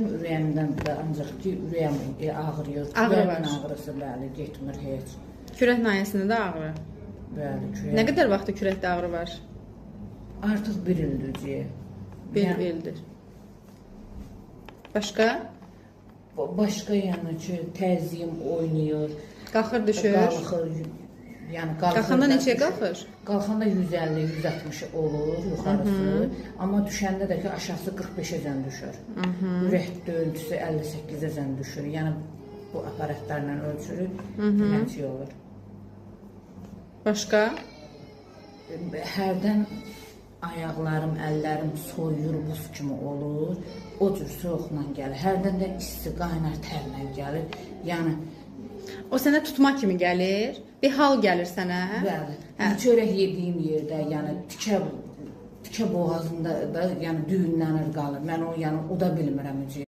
Ürəyimdən də ancaq ki, ürəyim ağrıyır. Ağrı var. Ağrısı, bəli, getmir heç. Kürək nahiyəsində də ağrı. Bəli, kürək. Nə qədər vaxtdır kürəkdə ağrı var? Artıq 1 ildir ki. Bir ildir. Başqa? Başqa yəni ki, təzyiqim oynayır. Qalxır, düşür. Qalxır. Yəni Qalxanda neçəyə qalxır? Qalxanda 150-160 olur yuxarısı. Amma düşəndə də ki, aşağısı 45-əcən düşür. Ürək döyüntüsü 58-əcən düşür. Yəni bu aparatlarla ölçülür, nəticə olur. Başqa? Hərdən ayaqlarım, əllərim soyuyur, buz kimi olur. O cür soyuqla gəlir. Hərdən də isti, qaynar tərlə gəlir. Yəni O sənə tutma kimi gəlir? Bir hal gəlir sənə? bəli. Çörək yediyim yerdə, yəni tikə boğazında da yəni düyünlənir qalır. Mən o yəni uda bilmirəm.